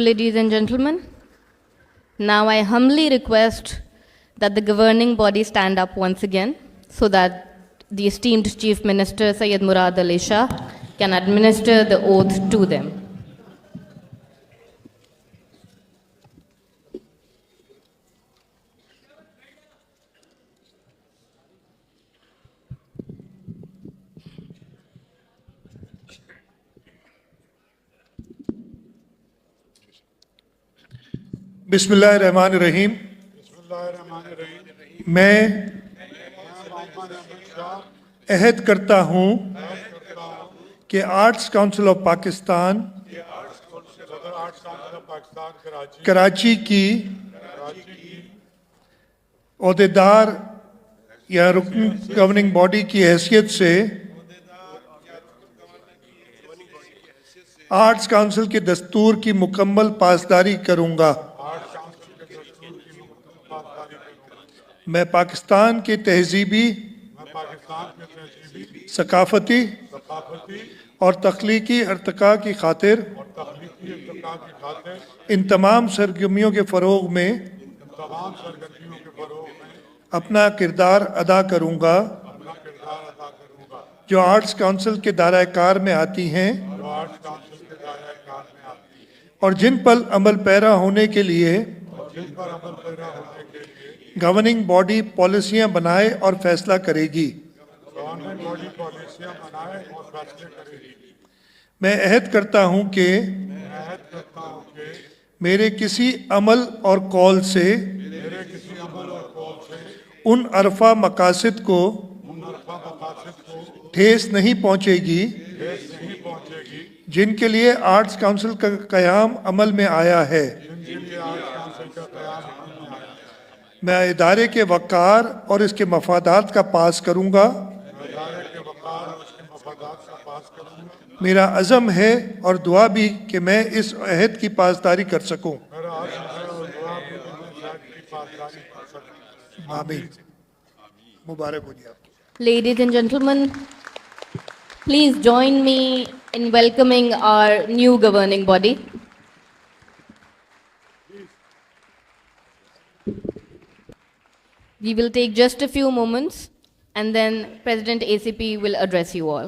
ladies and gentlemen. Now I humbly request that the governing body stand up once again so that the esteemed Chief Minister Syed Murad Ali Shah can administer the oath to them. बिस्मिल्लाहिर्रहमानिर्रहीम। मैं अहद करता हूँ कि arts council of Pakistan Karachi की ओहदेदार या रुकन governing body की हैसियत से आर्ट्स काउंसिल के दस्तूर की मुकम्मल पासदारी करूँगा। मैं पाकिस्तान के तहजीबी, सकाफती और तख्लीकी अर्तका की खातिर इन तमाम सरगर्मियों के फ़रोग़ में अपना किरदार अदा करूँगा जो आर्ट्स काउंसिल के दायरे कार में आती हैं और जिन पर अमल पैरा होने के लिए गवर्निंग बॉडी पॉलिसियां बनाए और फैसला करेगी। मैं अहद करता हूं कि मेरे किसी अमल और कौल से उन अरफा मकासद को ठेस नहीं पहुंचेगी जिनके लिए आर्ट्स काउंसिल का क़याम अमल में आया है। मैं इदारे के वक़ार और इसके मफादात का पास करूँगा। मेरा अज़म है और दुआ भी कि मैं इस अहद की पासदारी कर सकूँ। आमीन। मुबारक हो जी आपको। Ladies and gentlemen, please join me in welcoming our new governing body. We will take just a few moments and then President ACP will address you all.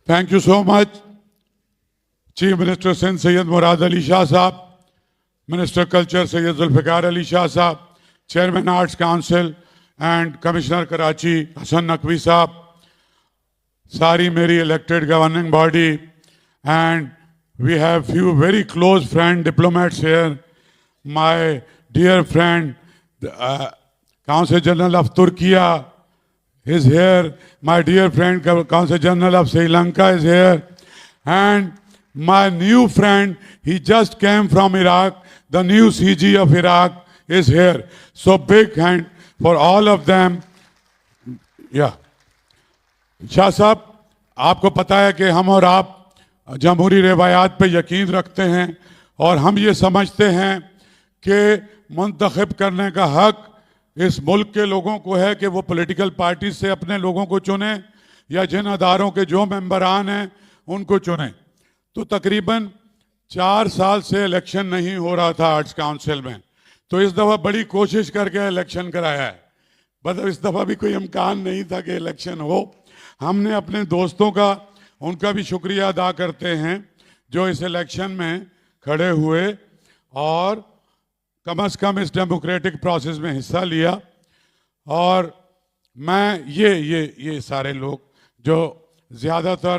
Thank you so much, Chief Minister Sindh Syed Murad Ali Shah Sahab, Minister Culture Syed Zulfikar Ali Shah Sahab, Chairman Arts Council and Commissioner Karachi Hassan Naqvi Sahab, Sari Meri elected governing body, and we have few very close friend diplomats here. My dear friend, Consul General of Turkey is here. My dear friend, Consul General of Sri Lanka is here. And my new friend, he just came from Iraq, the new CG of Iraq is here. So big hand for all of them. Yeah. Shah साहब, आपको पता है कि हम और आप जमहूरी रवायात पे यकीन रखते हैं और हम ये समझते हैं कि मुंतखब करने का हक इस मुल्क के लोगों को है कि वो पॉलिटिकल पार्टी से अपने लोगों को चुने या जिन अदारों के जो मेंबरान हैं उनको चुने। तो तकरीबन 4 साल से इलेक्शन नहीं हो रहा था आर्ट्स काउंसिल में, तो इस दफ़ा बड़ी कोशिश करके इलेक्शन कराया है। मतलब इस दफ़ा भी कोई इम्कान नहीं था कि इलेक्शन हो। हमने अपने दोस्तों का उनका भी शुक्रिया अदा करते हैं जो इस इलेक्शन में खड़े हुए और कम से कम इस डेमोक्रेटिक प्रोसेस में हिस्सा लिया। और मैं ये सारे लोग जो ज़्यादातर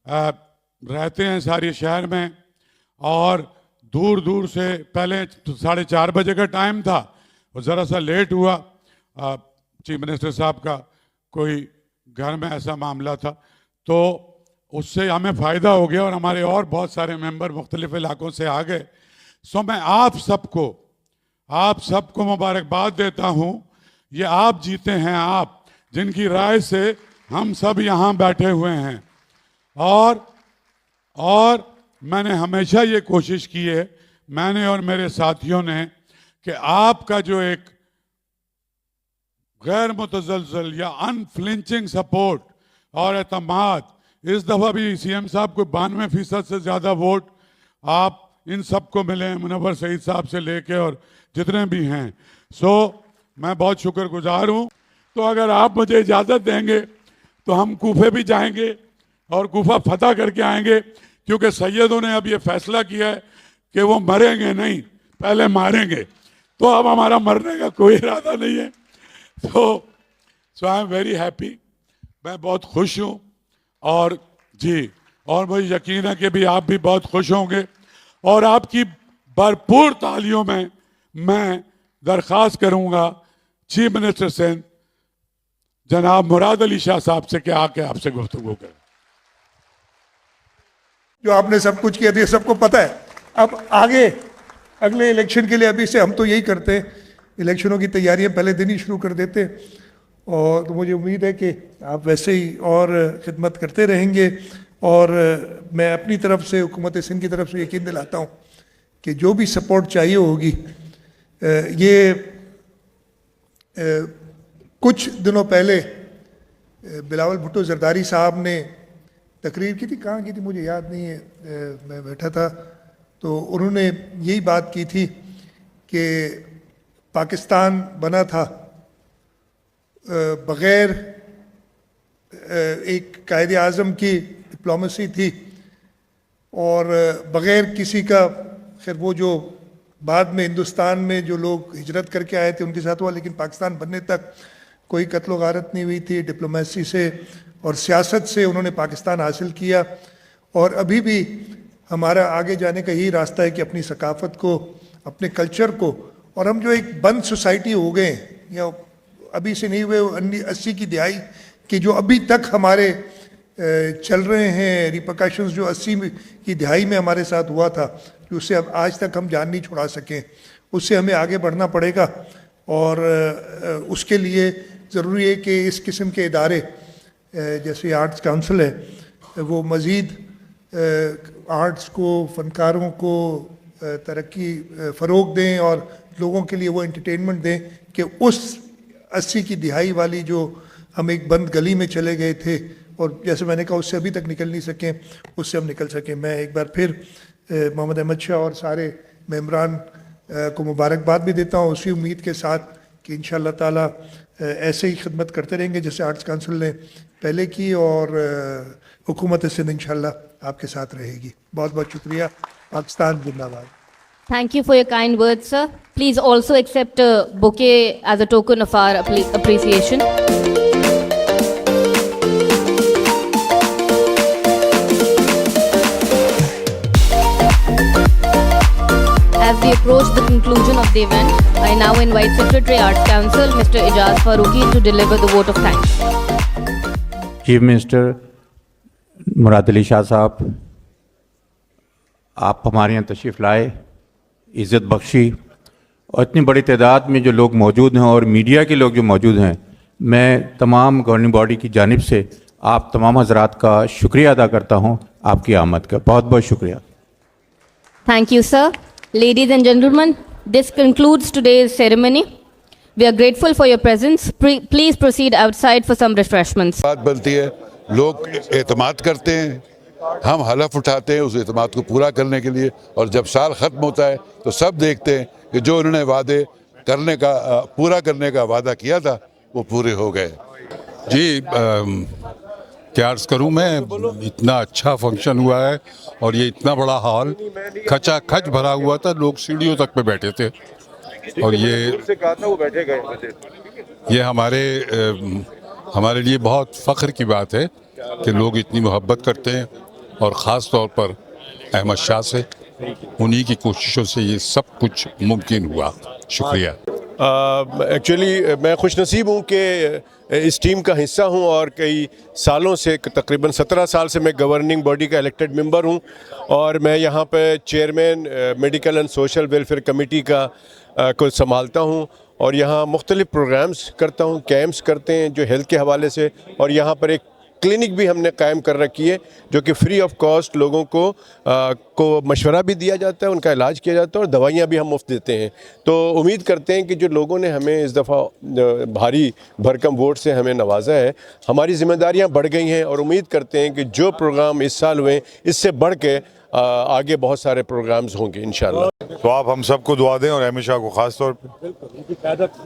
रहते हैं सारे शहर में और दूर दूर से, पहले 4:30 बजे का टाइम था, वो ज़रा सा लेट हुआ, चीफ मिनिस्टर साहब का कोई घर में ऐसा मामला था, तो उससे हमें फ़ायदा हो गया और हमारे और बहुत सारे मेंबर मुख्तलिफ़ इलाकों से आ गए। सो मैं आप सबको मुबारकबाद देता हूँ। ये आप जीते हैं, आप जिनकी राय से हम सब यहाँ बैठे हुए हैं। और मैंने हमेशा ये कोशिश की है, मैंने और मेरे साथियों ने, कि आपका जो एक गैर मुतज़लज़ल या अनफ्लिंचिंग सपोर्ट और एतमाद اس دفعہ بھی سی ایم صاحب کو 92% سے زیادہ ووٹ آپ ان سب کو ملے ہیں, منور سعید صاحب سے لے کے اور جتنے بھی ہیں. میں بہت شکر گزار ہوں. تو اگر آپ مجھے اجازت دیں گے تو ہم کوفے بھی جائیں گے اور کوفہ فتح کر کے آئیں گے, کیونکہ سیدوں نے اب یہ فیصلہ کیا ہے کہ وہ مریں گے نہیں, پہلے ماریں گے. تو اب ہمارا مرنے کا کوئی ارادہ نہیں ہے. سو آئی ایم ویری ہیپی, میں بہت خوش ہوں. اور جی, اور مجھے یقین ہے کہ بھی آپ بھی بہت خوش ہوں گے. اور آپ کی بھرپور تالیوں میں درخواست کروں گا چیف منسٹر سندھ جناب مراد علی شاہ صاحب سے کہ آ کے آپ سے گفتگو کریں. جو آپ نے سب کچھ کیا تھا سب کو پتہ ہے. اب آگے اگلے الیکشن کے لیے ابھی سے ہم تو یہی کرتے ہیں, الیکشنوں کی تیاریاں پہلے دن ہی شروع کر دیتے, اور تو مجھے امید ہے کہ آپ ویسے ہی اور خدمت کرتے رہیں گے. اور میں اپنی طرف سے حکومت سندھ کی طرف سے یقین دلاتا ہوں کہ جو بھی سپورٹ چاہیے ہوگی. یہ کچھ دنوں پہلے بلاول بھٹو زرداری صاحب نے تقریر کی تھی, کہاں کی تھی مجھے یاد نہیں ہے, میں بیٹھا تھا, تو انہوں نے یہی بات کی تھی کہ پاکستان بنا تھا بغیر ایک قائد اعظم کی ڈپلومیسی تھی, اور بغیر کسی کا, خیر وہ جو بعد میں ہندوستان میں جو لوگ ہجرت کر کے آئے تھے ان کے ساتھ ہوا, لیکن پاکستان بننے تک کوئی قتل و غارت نہیں ہوئی تھی. ڈپلومیسی سے اور سیاست سے انہوں نے پاکستان حاصل کیا. اور ابھی بھی ہمارا آگے جانے کا یہی راستہ ہے کہ اپنی ثقافت کو, اپنے کلچر کو, اور ہم جو ایک بند سوسائٹی ہو گئے ہیں, یا ابھی سے نہیں ہوئے 80 کی دہائی کہ جو ابھی تک ہمارے چل رہے ہیں ریپرکشنز جو 80 کی دہائی میں ہمارے ساتھ ہوا تھا, جو اس سے اب آج تک ہم جان نہیں چھڑا سکیں, اس سے ہمیں آگے بڑھنا پڑے گا. اور اس کے لیے ضروری ہے کہ اس قسم کے ادارے جیسے آرٹس کونسل ہے وہ مزید آرٹس کو, فنکاروں کو ترقی فروغ دیں اور لوگوں کے لیے وہ انٹرٹینمنٹ دیں کہ اس 80 کی دہائی والی جو ہم ایک بند گلی میں چلے گئے تھے, اور جیسے میں نے کہا اس سے ابھی تک نکل نہیں سکیں, اس سے ہم نکل سکیں. میں ایک بار پھر محمد احمد شاہ اور سارے ممبران کو مبارکباد بھی دیتا ہوں, اسی امید کے ساتھ کہ انشاءاللہ تعالی ایسے ہی خدمت کرتے رہیں گے جیسے آرٹس کونسل نے پہلے کی, اور حکومت سندھ انشاءاللہ آپ کے ساتھ رہے گی. بہت بہت شکریہ. پاکستان زندہ باد. Thank you for your kind words, sir. Please also accept a bouquet as a token of our appreciation. As we approach the conclusion of the event, I now invite Secretary Arts Council, Mr. Ijaz Farooqi, to deliver the vote of thanks. Chief minister Murad Ali Shah صاحب, آپ ہمارے یہاں تشریف لائے, عزت بخشی, اور اتنی بڑی تعداد میں جو لوگ موجود ہیں اور میڈیا کے لوگ جو موجود ہیں, میں تمام گورننگ باڈی کی جانب سے آپ تمام حضرات کا شکریہ ادا کرتا ہوں آپ کی آمد کا. بہت بہت شکریہ. Thank you, sir. Ladies and gentlemen, this concludes today's ceremony. We are grateful for your presence. Please proceed outside for some refreshments. بات بنتی ہے, لوگ اعتماد کرتے ہیں, ہم حلف اٹھاتے ہیں اس اعتماد کو پورا کرنے کے لیے, اور جب سال ختم ہوتا ہے تو سب دیکھتے ہیں کہ جو انہوں نے وعدے کرنے کا پورا کرنے کا وعدہ کیا تھا وہ پورے ہو گئے. جی کیا عرض کروں میں, اتنا اچھا فنکشن ہوا ہے, اور یہ اتنا بڑا ہال کھچا کھچ بھرا ہوا تھا, لوگ سیڑھیوں تک پہ بیٹھے تھے, اور یہ ہمارے لیے بہت فخر کی بات ہے کہ لوگ اتنی محبت کرتے ہیں, اور خاص طور پر احمد شاہ سے, انہی کی کوششوں سے یہ سب کچھ ممکن ہوا. شکریہ. ایکچولی میں خوش نصیب ہوں کہ اس ٹیم کا حصہ ہوں, اور کئی سالوں سے, تقریباً 17 سال سے میں گورننگ باڈی کا الیکٹڈ ممبر ہوں, اور میں یہاں پہ chairman medical and social welfare committee کا کو سنبھالتا ہوں, اور یہاں مختلف پروگرامز کرتا ہوں, کیمپس کرتے ہیں جو ہیلتھ کے حوالے سے, اور یہاں پر ایک क्लिनिक भी हमने कायम कर रखी है जो कि फ्री ऑफ कॉस्ट लोगों को मशवरा भी दिया जाता है, उनका इलाज किया जाता है और दवाइयाँ भी हम मुफ्त देते हैं। तो उम्मीद करते हैं कि जो लोगों ने हमें इस दफ़ा भारी भरकम वोट से हमें नवाजा है, हमारी जिम्मेदारियाँ बढ़ गई हैं और उम्मीद करते हैं कि जो प्रोग्राम इस साल हुए इससे बढ़ के आगे बहुत सारे प्रोग्राम्स होंगे इंशाल्लाह। तो आप हम सबको दुआ दें और अहमद शाह को ख़ास तौर पे।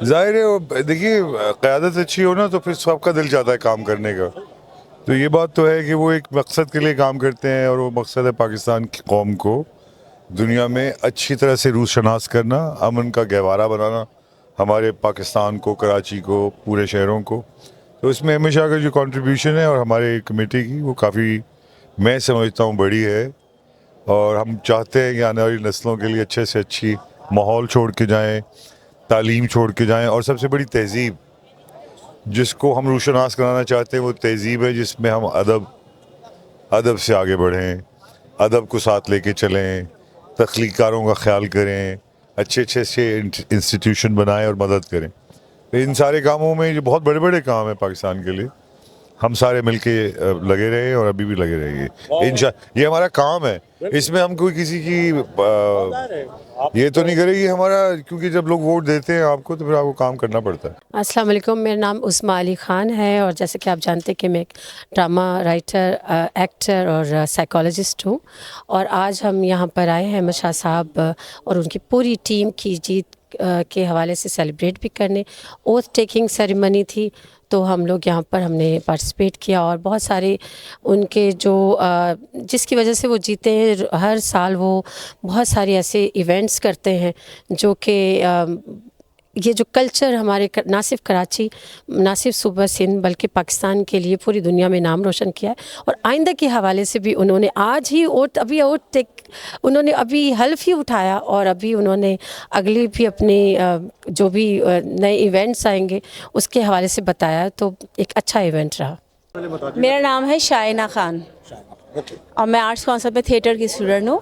ज़ाहिर है देखिए क़यादत अच्छी हो ना तो फिर सबका दिल चाहता है काम करने का। तो ये बात तो है कि वो एक मकसद के लिए काम करते हैं और वो मकसद है पाकिस्तान की कौम को दुनिया में अच्छी तरह से रूह शनास करना, अमन का गहवारा बनाना, हमारे पाकिस्तान को, कराची को, पूरे शहरों को। तो इसमें अहमद शाह का जो कंट्रीब्यूशन है और हमारे कमेटी की वो काफ़ी मैं समझता हूँ बड़ी है और हम चाहते हैं कि आने वाली नस्लों के लिए अच्छे से अच्छी माहौल छोड़ के जाएं, तालीम छोड़ के जाएं और सबसे बड़ी तहज़ीब जिसको हम रोशनास कराना चाहते हैं वो तहज़ीब है जिसमें हम अदब से आगे बढ़ें, अदब को साथ लेके चलें, तख्लीकारों का ख्याल करें, अच्छे से इंस्टीट्यूशन बनाएं और मदद करें। तो इन सारे कामों में जो बहुत बड़े बड़े काम हैं पाकिस्तान के लिए हम सारे मिलके लगे रहे और अभी भी लगे रहेंगे इंशाअल्लाह। ये हमारा काम है, इसमें हम कोई किसी की ये तो नहीं करेगी हमारा, क्योंकि जब लोग वोट देते हैं आपको तो फिर आपको काम करना पड़ता है। अस्सलाम वालेकुम, मेरा नाम उस्मा अली ख़ान है और जैसे कि आप जानते हैं कि मैं एक ड्रामा राइटर, एक्टर और साइकोलॉजिस्ट हूँ और आज हम यहाँ पर आए हैं अहमद शाह साहब और उनकी पूरी टीम की जीत के हवाले से सेलिब्रेट भी करने। ओथ टेकिंग सेरेमनी थी तो हम लोग यहाँ पर हमने पार्टिसिपेट किया और बहुत सारे उनके जो जिसकी वजह से वो जीते हैं, हर साल वो बहुत सारे ऐसे इवेंट्स करते हैं जो कि ये जो कल्चर हमारे ना सिर्फ कराची, ना सिर्फ सूबा सिंध बल्कि पाकिस्तान के लिए पूरी दुनिया में नाम रोशन किया है और आइंदा के हवाले से भी उन्होंने आज ही उन्होंने अभी हल्फ ही उठाया और अभी उन्होंने अगली भी अपनी जो भी नए इवेंट्स आएंगे उसके हवाले से बताया, तो एक अच्छा इवेंट रहा। मेरा नाम है शाइना खान और मैं आर्ट्स काउंसिल में थिएटर की स्टूडेंट हूँ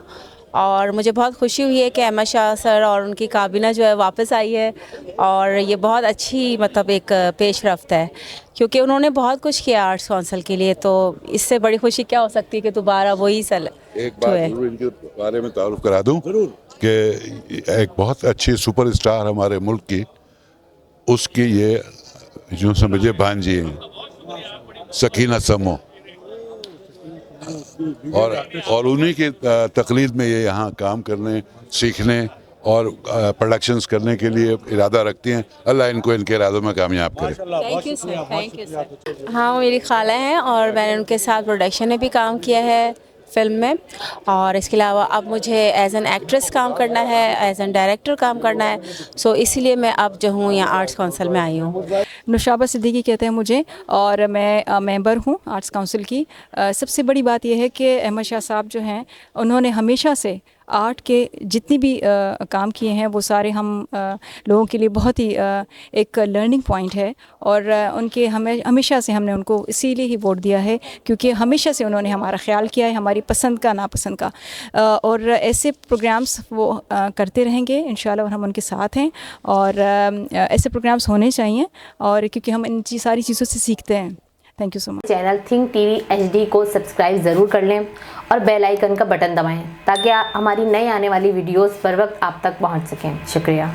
और मुझे बहुत खुशी हुई है कि अहमद शाह सर और उनकी काबिना जो है वापस आई है और ये बहुत अच्छी मतलब एक पेशरफ्त है क्योंकि उन्होंने बहुत कुछ किया आर्ट्स काउंसिल के लिए, तो इससे बड़ी खुशी क्या हो सकती है कि दोबारा वही सल एक बात जरूर इनके बारे में तारुफ करा दूं कि एक बहुत अच्छी सुपरस्टार हमारे मुल्क की उसकी ये जो समझे भांजी हैं सकीना समो और उन्हीं की तकलीद में ये यहाँ काम करने, सीखने और प्रोडक्शंस करने के लिए इरादा रखती हैं। अल्लाह इनको इनके इरादों में कामयाब करे। Thank you sir, thank you sir. हाँ, वो मेरी खाला हैं और मैंने उनके साथ प्रोडक्शन में भी काम किया है फिल्म में और इसके अलावा अब मुझे एज एन एक्ट्रेस काम करना है, एज एन डायरेक्टर काम करना है, सो इसीलिए मैं अब जो हूँ यहाँ आर्ट्स काउंसिल में आई हूँ। नुशाबा सिद्दीकी कहते हैं मुझे और मैं मेंबर हूँ आर्ट्स काउंसिल की। सबसे बड़ी बात यह है कि अहमद शाह साहब जो हैं उन्होंने हमेशा से आर्ट के जितनी भी काम किए हैं वो सारे हम लोगों के लिए बहुत ही एक लर्निंग पॉइंट है और उनके हमेशा से हमने उनको इसीलिए ही वोट दिया है क्योंकि हमेशा से उन्होंने हमारा ख्याल किया है, हमारी पसंद का नापसंद का, और ऐसे प्रोग्राम्स वो करते रहेंगे इंशाल्लाह और हम उनके साथ हैं और ऐसे प्रोग्राम्स होने चाहिए और क्योंकि हम इन सारी चीज़ों से सीखते हैं। Thank you so much. Channel think TV HD को सब्सक्राइब ज़रूर कर लें और बेल आइकन का बटन दबाएं ताकि हमारी नई आने वाली वीडियोस पर वक्त आप तक पहुंच सकें। शुक्रिया।